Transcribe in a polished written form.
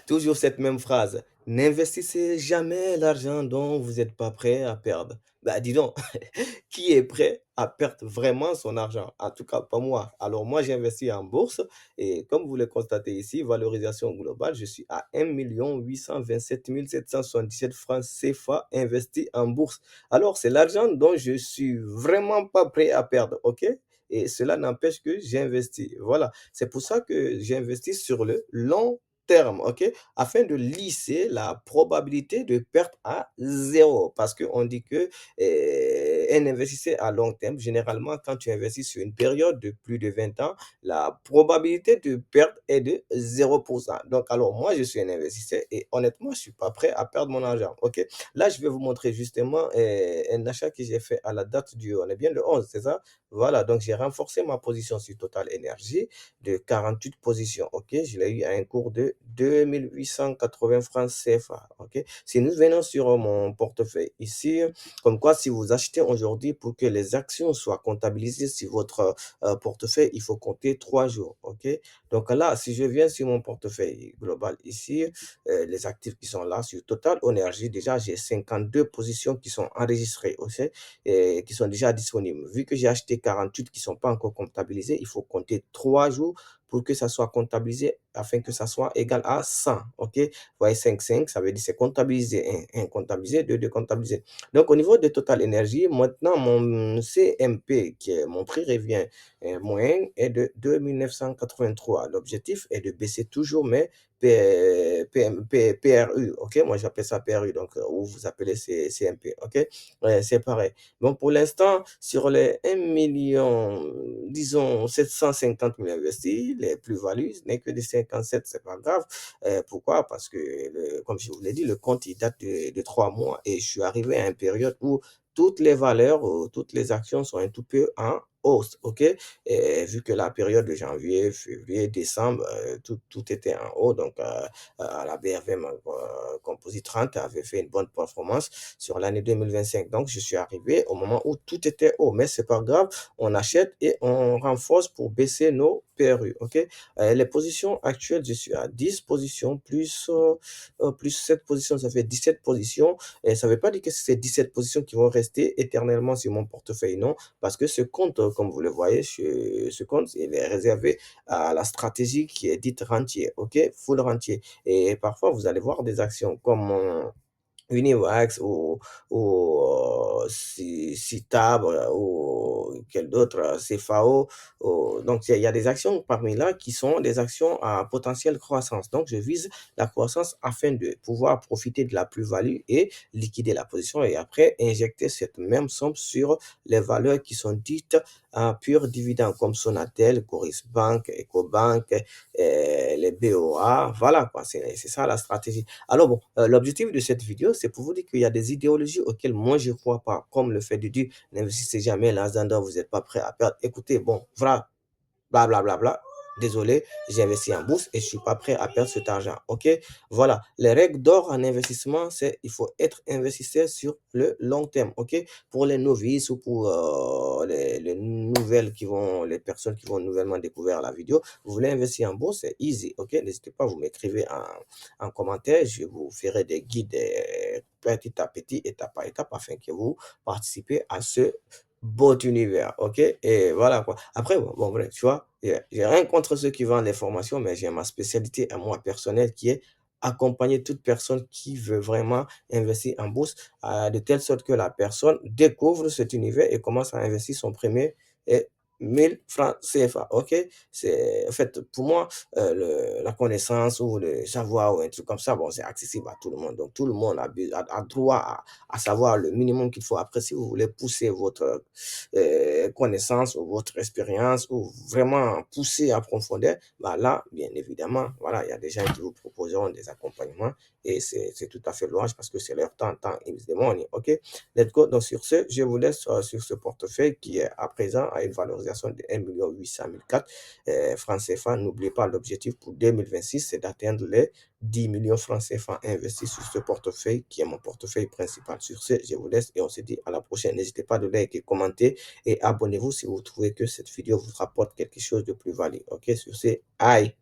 Toujours cette même phrase. N'investissez jamais l'argent dont vous n'êtes pas prêt à perdre. Bah, dis donc, qui est prêt à perdre vraiment son argent? En tout cas, pas moi. Alors moi, j'ai investi en bourse et comme vous le constatez ici, valorisation globale, je suis à 1 827 francs CFA investis en bourse. Alors, c'est l'argent dont je suis vraiment pas prêt à perdre, ok? Et cela n'empêche que j'ai investi. Voilà. C'est pour ça que j'ai investi sur le long terme, ok? Afin de lisser la probabilité de perte à zéro. Parce qu'on dit que un investisseur à long terme, généralement, quand tu investis sur une période de plus de 20 ans, la probabilité de perte est de 0%. Donc, alors, moi, je suis un investisseur et honnêtement, je ne suis pas prêt à perdre mon argent, ok? Là, je vais vous montrer justement un achat que j'ai fait à la date du, on est bien le 11, c'est ça? Voilà, donc j'ai renforcé ma position sur Total Energy de 48 positions, ok? Je l'ai eu à un cours de 2880 francs CFA, ok? Si nous venons sur mon portefeuille ici, comme quoi si vous achetez aujourd'hui pour que les actions soient comptabilisées sur votre portefeuille, il faut compter 3 jours, ok? Donc là, si je viens sur mon portefeuille global ici, les actifs qui sont là sur Total Energy, déjà j'ai 52 positions qui sont enregistrées, ok? Et qui sont déjà disponibles. Vu que j'ai acheté 48 qui ne sont pas encore comptabilisés, il faut compter 3 jours pour que ça soit comptabilisé afin que ça soit égal à 100. OK? Vous voyez, 5, ça veut dire c'est comptabilisé. 1, comptabilisé, 2, comptabilisé. Donc, au niveau de Total Énergie, maintenant, mon CMP, qui est mon prix revient moyen, est de 2 983. L'objectif est de baisser toujours mes PRU. OK? Moi, j'appelle ça PRU, donc, ou vous appelez CMP. OK? Ouais, c'est pareil. Donc, pour l'instant, sur les 1 disons 750 000 investis, les plus-values n'est que de 57, c'est pas grave. Pourquoi? Parce que, comme je vous l'ai dit, le compte, il date de 3 mois et je suis arrivé à une période où toutes les valeurs, toutes les actions sont un tout peu en hausse, ok? Et vu que la période de janvier, février, décembre, tout était en haut, donc la BRV Composite 30 avait fait une bonne performance sur l'année 2025. Donc, je suis arrivé au moment où tout était haut, mais c'est pas grave, on achète et on renforce pour baisser nos PRU, ok? Les positions actuelles, je suis à 10 positions, plus 7 positions, ça fait 17 positions, et ça ne veut pas dire que c'est ces 17 positions qui vont rester éternellement sur mon portefeuille, non, parce que ce compte, comme vous le voyez, ce compte, il est réservé à la stratégie qui est dite rentier, ok? Full rentier. Et parfois, vous allez voir des actions comme Univax ou Citab ou quel d'autre, CFAO. Donc, il y a des actions parmi là qui sont des actions à potentielle croissance. Donc, je vise la croissance afin de pouvoir profiter de la plus-value et liquider la position et après injecter cette même somme sur les valeurs qui sont dites à pur dividende comme Sonatel, Coris Bank, EcoBank, les BOA. Voilà quoi, c'est ça la stratégie. Alors bon, l'objectif de cette vidéo, c'est pour vous dire qu'il y a des idéologies auxquelles moi je ne crois pas, comme le fait de dire n'investissez jamais l'argent dont vous n'êtes pas prêt à perdre. Écoutez, bon, voilà, bla bla bla bla. Désolé, j'ai investi en bourse et je ne suis pas prêt à perdre cet argent. OK? Voilà. Les règles d'or en investissement, c'est il faut être investisseur sur le long terme. OK? Pour les novices ou pour les nouvelles les personnes qui vont nouvellement découvrir la vidéo, vous voulez investir en bourse, c'est easy. OK? N'hésitez pas, vous m'écrivez en commentaire. Je vous ferai des guides petit à petit, étape par étape, afin que vous participez à ce beau univers, ok? Et voilà quoi. Après, bon bref, tu vois, j'ai rien contre ceux qui vendent les formations, mais j'ai ma spécialité à moi personnelle qui est accompagner toute personne qui veut vraiment investir en bourse, de telle sorte que la personne découvre cet univers et commence à investir son premier et 1000 francs CFA, ok? C'est, en fait, pour moi, la connaissance ou le savoir ou un truc comme ça, bon, c'est accessible à tout le monde. Donc, tout le monde a droit à savoir le minimum qu'il faut. Après, si vous voulez pousser votre connaissance ou votre expérience ou vraiment pousser à profondeur, bah là, bien évidemment, voilà, il y a des gens qui vous proposeront des accompagnements et c'est tout à fait louable parce que c'est leur temps is the money, ok? Let's go. Donc, sur ce, je vous laisse sur ce portefeuille qui est à présent à une valorisation de 1 800 004 francs CFA. N'oubliez pas l'objectif pour 2026, c'est d'atteindre les 10 millions francs CFA investis sur ce portefeuille qui est mon portefeuille principal. Sur ce, je vous laisse et on se dit à la prochaine. N'hésitez pas de liker, commenter et abonnez-vous si vous trouvez que cette vidéo vous rapporte quelque chose de plus valide. Ok, sur ce, aïe.